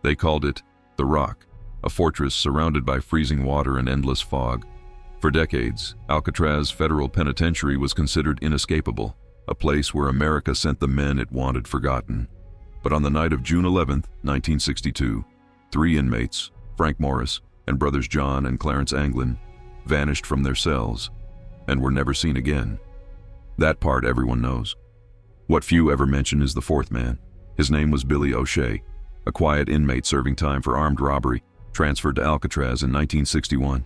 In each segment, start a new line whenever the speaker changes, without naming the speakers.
They called it the Rock, a fortress surrounded by freezing water and endless fog. For decades, Alcatraz Federal Penitentiary was considered inescapable, a place where America sent the men it wanted forgotten. But on the night of June 11, 1962, 3 inmates, Frank Morris and brothers John and Clarence Anglin, vanished from their cells and were never seen again. That part everyone knows. What few ever mention is the 4th man. His name was Billie O'Shea, a quiet inmate serving time for armed robbery, transferred to Alcatraz in 1961.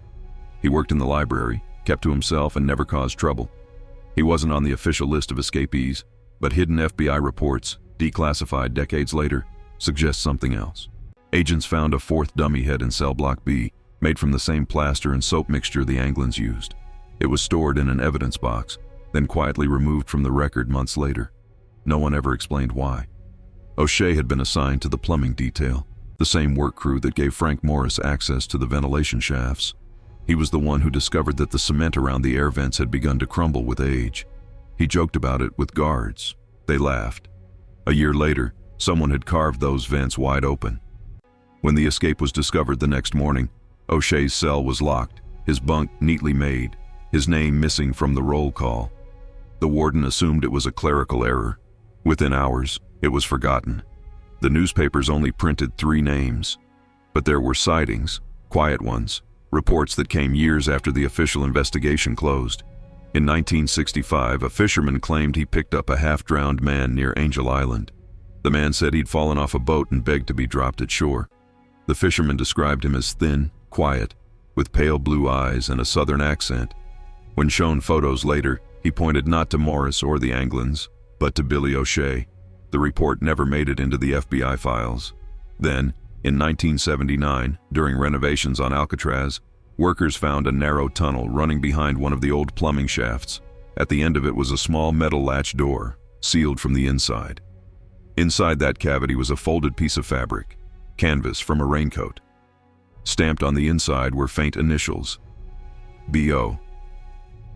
He worked in the library, kept to himself, and never caused trouble. He wasn't on the official list of escapees, but hidden FBI reports, declassified decades later, suggest something else. Agents found a 4th dummy head in cell block B, made from the same plaster and soap mixture the Anglins used. It was stored in an evidence box, then quietly removed from the record months later. No one ever explained why. O'Shea had been assigned to the plumbing detail, the same work crew that gave Frank Morris access to the ventilation shafts. He was the one who discovered that the cement around the air vents had begun to crumble with age. He joked about it with guards. They laughed. A year later, someone had carved those vents wide open. When the escape was discovered the next morning, O'Shea's cell was locked, his bunk neatly made, his name missing from the roll call. The warden assumed it was a clerical error. Within hours, it was forgotten. The newspapers only printed 3 names, but there were sightings, quiet ones, reports that came years after the official investigation closed. In 1965, a fisherman claimed he picked up a half-drowned man near Angel Island. The man said he'd fallen off a boat and begged to be dropped at shore. The fisherman described him as thin, quiet, with pale blue eyes and a southern accent. When shown photos later, he pointed not to Morris or the Anglins, but to Billie O'Shea. The report never made it into the FBI files. Then, in 1979, during renovations on Alcatraz, workers found a narrow tunnel running behind one of the old plumbing shafts. At the end of it was a small metal latch door, sealed from the inside. Inside that cavity was a folded piece of fabric, canvas from a raincoat. Stamped on the inside were faint initials, B.O.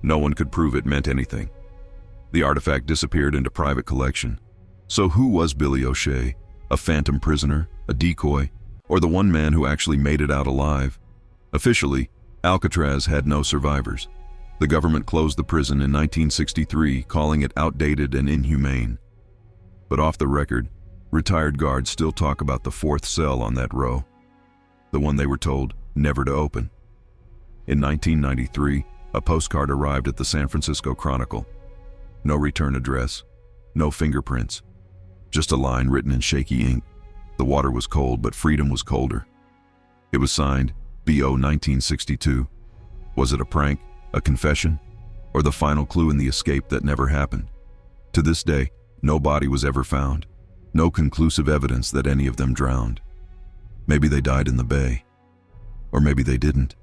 No one could prove it meant anything. The artifact disappeared into private collection. So who was Billie O'Shea? A phantom prisoner, a decoy, or the one man who actually made it out alive? Officially, Alcatraz had no survivors. The government closed the prison in 1963, calling it outdated and inhumane. But off the record, retired guards still talk about the 4th cell on that row, the one they were told never to open. In 1993, a postcard arrived at the San Francisco Chronicle. No return address, no fingerprints, just a line written in shaky ink. The water was cold, but freedom was colder. It was signed B.O. 1962. Was it a prank, a confession, or the final clue in the escape that never happened? To this day, no body was ever found. No conclusive evidence that any of them drowned. Maybe they died in the bay. Or maybe they didn't.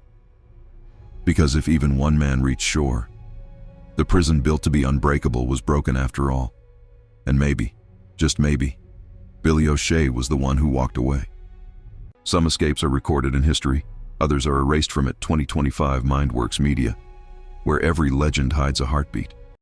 Because if even one man reached shore, the prison built to be unbreakable was broken after all. And maybe, just maybe, Billie O'Shea was the one who walked away. Some escapes are recorded in history, others are erased from it. 2025 Mindworks Media, where every legend hides a heartbeat.